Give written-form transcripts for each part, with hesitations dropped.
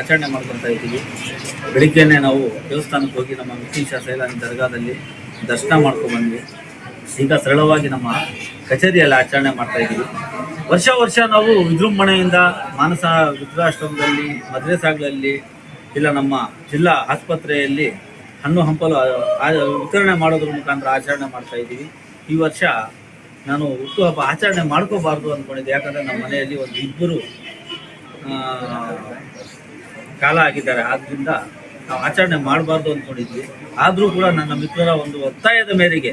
ಆಚರಣೆ ಮಾಡ್ಕೊತಾ ಇದ್ದೀವಿ. ಬೆಳಿಗ್ಗೆನೇ ನಾವು ದೇವಸ್ಥಾನಕ್ಕೆ ಹೋಗಿ ನಮ್ಮ ವಿಶೇಷ ಸೈಲಾನಿ ದರ್ಗಾದಲ್ಲಿ ದರ್ಶನ ಮಾಡ್ಕೊಂಡ್ಬಂದ್ವಿ. ಈಗ ಸರಳವಾಗಿ ನಮ್ಮ ಕಚೇರಿಯಲ್ಲಿ ಆಚರಣೆ ಮಾಡ್ತಾ ಇದ್ದೀವಿ. ವರ್ಷ ನಾವು ವಿಜೃಂಭಣೆಯಿಂದ ಮಾನಸ ವೃದ್ಧಾಶ್ರಮದಲ್ಲಿ, ಮದ್ರೆಸಾಗಳಲ್ಲಿ, ಇಲ್ಲ ನಮ್ಮ ಜಿಲ್ಲಾ ಆಸ್ಪತ್ರೆಯಲ್ಲಿ ಹಣ್ಣು ಹಂಪಲು ವಿತರಣೆ ಮಾಡೋದ್ರ ಮುಖಾಂತರ ಆಚರಣೆ ಮಾಡ್ತಾ ಇದ್ದೀವಿ. ಈ ವರ್ಷ ನಾನು ಹುಟ್ಟುಹಬ್ಬ ಆಚರಣೆ ಮಾಡ್ಕೋಬಾರ್ದು ಅಂದ್ಕೊಂಡಿದ್ದೆ. ಯಾಕಂದರೆ ನಮ್ಮ ಮನೆಯಲ್ಲಿ ಒಂದು ಇಬ್ಬರು ಕಾಲ ಆಗಿದ್ದಾರೆ. ಆದ್ದರಿಂದ ನಾವು ಆಚರಣೆ ಮಾಡಬಾರ್ದು ಅಂದ್ಕೊಂಡಿದ್ವಿ. ಆದರೂ ಕೂಡ ನನ್ನ ಮಿತ್ರರ ಒಂದು ಒತ್ತಾಯದ ಮೇರೆಗೆ,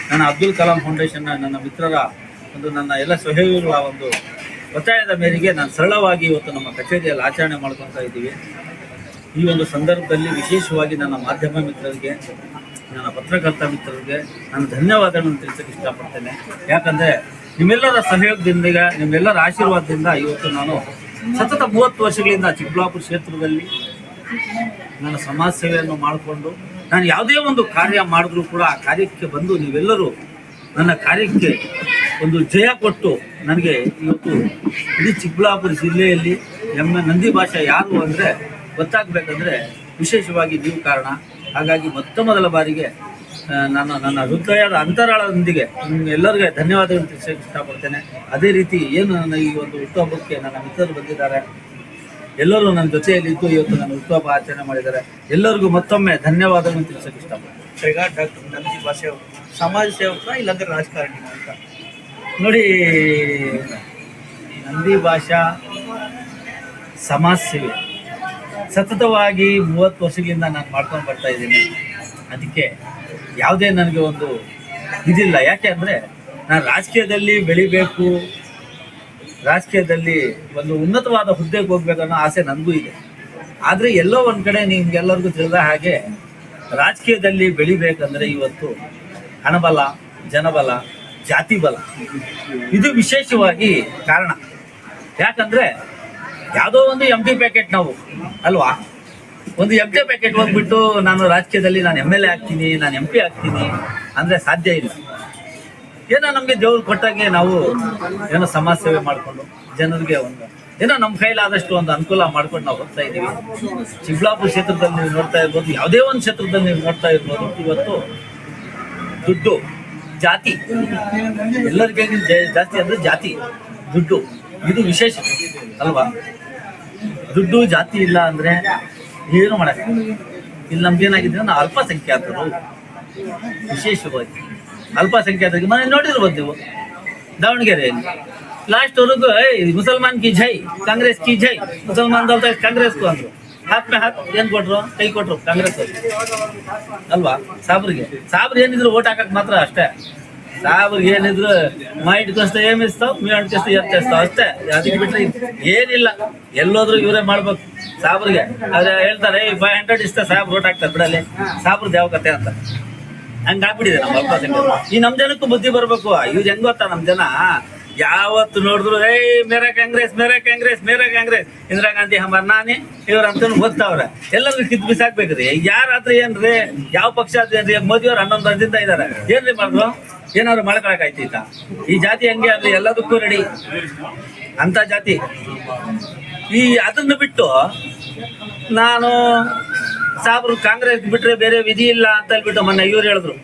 ನನ್ನ ಅಬ್ದುಲ್ ಕಲಾಂ ಫೌಂಡೇಶನ್ನ ನನ್ನ ಮಿತ್ರರ ನನ್ನ ಎಲ್ಲ ಸಹಯೋಗಿಗಳ ಒಂದು ಒತ್ತಾಯದ ಮೇರೆಗೆ ನಾನು ಸರಳವಾಗಿ ಇವತ್ತು ನಮ್ಮ ಕಚೇರಿಯಲ್ಲಿ ಆಚರಣೆ ಮಾಡ್ಕೊತಾ ಇದ್ದೀವಿ. ಈ ಒಂದು ಸಂದರ್ಭದಲ್ಲಿ ವಿಶೇಷವಾಗಿ ನನ್ನ ಮಾಧ್ಯಮ ಮಿತ್ರರಿಗೆ, ನನ್ನ ಪತ್ರಕರ್ತ ಮಿತ್ರರಿಗೆ ನಾನು ಧನ್ಯವಾದಗಳನ್ನು ತಿಳಿಸೋಕ್ಕೆ ಇಷ್ಟಪಡ್ತೇನೆ. ಯಾಕಂದರೆ ನಿಮ್ಮೆಲ್ಲರ ಸಹಯೋಗದಿಂದ, ನಿಮ್ಮೆಲ್ಲರ ಆಶೀರ್ವಾದದಿಂದ ಇವತ್ತು ನಾನು ಸತತ 30 ವರ್ಷಗಳಿಂದ ಚಿಕ್ಕಬಳ್ಳಾಪುರ ಕ್ಷೇತ್ರದಲ್ಲಿ ನನ್ನ ಸಮಾಜ ಸೇವೆಯನ್ನು ಮಾಡಿಕೊಂಡು, ನಾನು ಯಾವುದೇ ಒಂದು ಕಾರ್ಯ ಮಾಡಿದ್ರೂ ಕೂಡ ಆ ಕಾರ್ಯಕ್ಕೆ ಬಂದು ನೀವೆಲ್ಲರೂ ನನ್ನ ಕಾರ್ಯಕ್ಕೆ ಒಂದು ಜಯ ಕೊಟ್ಟು ನನಗೆ ಇವತ್ತು ಇಡೀ ಚಿಕ್ಕಬಳ್ಳಾಪುರ ಜಿಲ್ಲೆಯಲ್ಲಿ ನಂದಿ ಭಾಷೆ ಯಾರು ಅಂದರೆ ಗೊತ್ತಾಗಬೇಕಂದ್ರೆ ವಿಶೇಷವಾಗಿ ನೀವು ಕಾರಣ. ಹಾಗಾಗಿ ಮೊದಲ ಬಾರಿಗೆ ನನ್ನ ಹೃದಯದ ಅಂತರಾಳದೊಂದಿಗೆ ಎಲ್ಲರಿಗೆ ಧನ್ಯವಾದಗಳನ್ನು ತಿಳಿಸೋಕ್ಕೆ ಇಷ್ಟಪಡ್ತೇನೆ. ಅದೇ ರೀತಿ ಏನು ನನ್ನ ಈ ಒಂದು ಹುಟ್ಟುಹಬ್ಬಕ್ಕೆ ನನ್ನ ಮಿತ್ರರು ಬಂದಿದ್ದಾರೆ, ಎಲ್ಲರೂ ನನ್ನ ಜೊತೆಯಲ್ಲಿದ್ದು ಇವತ್ತು ನನ್ನ ಹುಟ್ಟುಹಬ್ಬ ಆಚರಣೆ ಮಾಡಿದ್ದಾರೆ. ಎಲ್ಲರಿಗೂ ಮತ್ತೊಮ್ಮೆ ಧನ್ಯವಾದಗಳನ್ನು ತಿಳಿಸೋಕ್ಕೆ ಇಷ್ಟಪಡ್ತೇನೆ. ಈಗ ಡಾಕ್ಟರ್ ನಂದಿ ಭಾಷೆ ಸಮಾಜ ಸೇವಕ ಇಲ್ಲಾಂದ್ರೆ ರಾಜಕಾರಣಿ ಅಂತ ನೋಡಿ, ನಂದಿ ಭಾಷಾ ಸಮಾಜ ಸೇವೆ ಸತತವಾಗಿ 30 ವರ್ಷಗಳಿಂದ ನಾನು ಮಾಡ್ಕೊಂಡು ಬರ್ತಾ ಇದ್ದೀನಿ. ಅದಕ್ಕೆ ಯಾವುದೇ ನನಗೆ ಒಂದು ಇದಿಲ್ಲ. ಯಾಕೆ ಅಂದರೆ ನಾನು ರಾಜಕೀಯದಲ್ಲಿ ಬೆಳಿಬೇಕು, ರಾಜಕೀಯದಲ್ಲಿ ಒಂದು ಉನ್ನತವಾದ ಹುದ್ದೆಗೆ ಹೋಗ್ಬೇಕನ್ನೋ ಆಸೆ ನನಗೂ ಇದೆ. ಆದರೆ ಎಲ್ಲೋ ಒಂದು ಕಡೆ ನಿಮ್ಗೆಲ್ಲರಿಗೂ ತಿಳಿದ ಹಾಗೆ ರಾಜಕೀಯದಲ್ಲಿ ಬೆಳಿಬೇಕಂದ್ರೆ ಇವತ್ತು ಹಣಬಲ, ಜನಬಲ, ಜಾತಿ ಬಲ ಇದು ವಿಶೇಷವಾಗಿ ಕಾರಣ. ಯಾಕಂದರೆ ಯಾವುದೋ ಒಂದು ಎಂಟಿ ಪ್ಯಾಕೆಟ್ ನಾವು ಅಲ್ವಾ, ಒಂದು ಎಂಟಿ ಪ್ಯಾಕೆಟ್ ಹೋಗ್ಬಿಟ್ಟು ನಾನು ರಾಜಕೀಯದಲ್ಲಿ ನಾನು MLA ಆಗ್ತೀನಿ, ನಾನು MP ಆಗ್ತೀನಿ ಅಂದರೆ ಸಾಧ್ಯ ಇಲ್ಲ. ಏನೋ ನಮಗೆ ದೇವ್ರು ಕೊಟ್ಟಾಗೆ ನಾವು ಏನೋ ಸಮಾಜ ಸೇವೆ ಮಾಡಿಕೊಂಡು ಜನರಿಗೆ ಏನೋ ನಮ್ಮ ಕೈಲಾದಷ್ಟು ಒಂದು ಅನುಕೂಲ ಮಾಡ್ಕೊಂಡು ನಾವು ಹೋಗ್ತಾ ಇದ್ದೀವಿ. ಚಿಕ್ಕಬಳ್ಳಾಪುರ ಕ್ಷೇತ್ರದಲ್ಲಿ ನೀವು ನೋಡ್ತಾ ಇರ್ಬೋದು, ಯಾವುದೇ ಒಂದು ಕ್ಷೇತ್ರದಲ್ಲಿ ನೀವು ನೋಡ್ತಾ ಇರ್ಬೋದು, ಇವತ್ತು ದುಡ್ಡು, ಜಾತಿ, ಎಲ್ಲರಿಗೆ ಜಾಸ್ತಿ ಅಂದರೆ ಜಾತಿ, ದುಡ್ಡು ಇದು ವಿಶೇಷ ಅಲ್ವಾ. ದುಡ್ಡು ಜಾತಿ ಇಲ್ಲ ಅಂದರೆ ಏನು ಮಾಡೋಕ್ಕೆ ಇಲ್ಲಿ ನಮ್ಗೇನಾಗಿದ್ರೆ ನಾವು ಅಲ್ಪಸಂಖ್ಯಾತರು, ವಿಶೇಷವಾಗಿ ಅಲ್ಪಸಂಖ್ಯಾತರಿಗೆ ಮನೆ ನೋಡಿರ್ಬೋದು ನೀವು ದಾವಣಗೆರೆಯಲ್ಲಿ ಲಾಸ್ಟ್ವರೆಗೂ ಮುಸಲ್ಮಾನ್ ಕಿ ಜೈ, ಕಾಂಗ್ರೆಸ್ ಕಿ ಜೈ, ಮುಸಲ್ಮಾನ್ ದಲ್ತ ಕಾಂಗ್ರೆಸ್ಗೂ ಅಂದರು. ಹಾತ್ ಏನು ಕೊಟ್ಟರು, ಕೈ ಕೊಟ್ಟರು ಕಾಂಗ್ರೆಸ್ ಅಲ್ವಾ. ಸಾಬ್ರಿಗೆ ಏನಿದ್ರು ಓಟ್ ಹಾಕಕ್ಕೆ ಮಾತ್ರ ಅಷ್ಟೇ. ಸಾಬ್ರಿಗೆ ಏನಿದ್ರು ಮೈಂಡ್ ಕಷ್ಟ ಏಮಿಸ್ತಾವ್, ಮೀಂಡ್ ಕಷ್ಟ ಎತ್ತೇಸ್ತಾವ್ ಅಷ್ಟೇ. ಅದಕ್ಕೆ ಬಿಟ್ಟರೆ ಏನಿಲ್ಲ. ಎಲ್ಲೋದ್ರೂ ಇವರೇ ಮಾಡ್ಬೇಕು ಸಾಬ್ರಿಗೆ. ಆದ್ರೆ ಹೇಳ್ತಾರೆ 500 ಇಷ್ಟ ಸಾಬ್ರು ಓಟ್ ಹಾಕ್ತಾರೆ ಬಿಡಲ್ಲಿ, ಸಾಬ್ರದ್ದು ಯಾವ ಕತೆ ಅಂತ. ಹಂಗಾಗ್ಬಿಟ್ಟಿದೆ ನಮ್ಮ ಅಲ್ಪಸಂಖ್ಯಾತರು. ಈ ನಮ್ಮ ಜನಕ್ಕೂ ಬುದ್ಧಿ ಬರ್ಬೇಕು. ಇವ್ರು ಹೆಂಗ್ ಗೊತ್ತಾ, ನಮ್ಮ ಜನ ಯಾವತ್ತು ನೋಡಿದ್ರು ಮೇರಾ ಕಾಂಗ್ರೆಸ್, ಮೇರಾ ಕಾಂಗ್ರೆಸ್, ಮೇರಾ ಕಾಂಗ್ರೆಸ್, ಇಂದಿರಾ ಗಾಂಧಿ ಹಮಾರ್ ನಾನಿ ಇವ್ರಂತ ಓದ್ತಾವ್ರೆ. ಎಲ್ಲರಿಗೂ ಕಿತ್ ಬಿಸಾಕ್ಬೇಕ್ರಿ. ಯಾರಾದ್ರೂ ಏನ್ರಿ, ಯಾವ ಪಕ್ಷ ಆದ್ರೇನ್ರಿ, ಮೋದಿಯವ್ರು 11 ವರ್ಷದಿಂದ ಇದಾರೆ. ಏನ್ರಿ ಮಾಡಿದ್ರು, ಏನಾದ್ರು ಮಾಡ್ಕೊಳಕಾಯ್ತೀತ? ಈ ಜಾತಿ ಹಂಗೆ ಅಲ್ರಿ, ಎಲ್ಲದಕ್ಕೂ ರೆಡಿ ಅಂತ ಜಾತಿ. ಅದನ್ನು ಬಿಟ್ಟು ನಾನು ಸಾಬ್ರು ಕಾಂಗ್ರೆಸ್ ಬಿಟ್ರೆ ಬೇರೆ ವಿಧಿ ಇಲ್ಲ ಅಂತ ಹೇಳ್ಬಿಟ್ಟು ಮೊನ್ನೆ ಇವ್ರು ಹೇಳಿದ್ರು.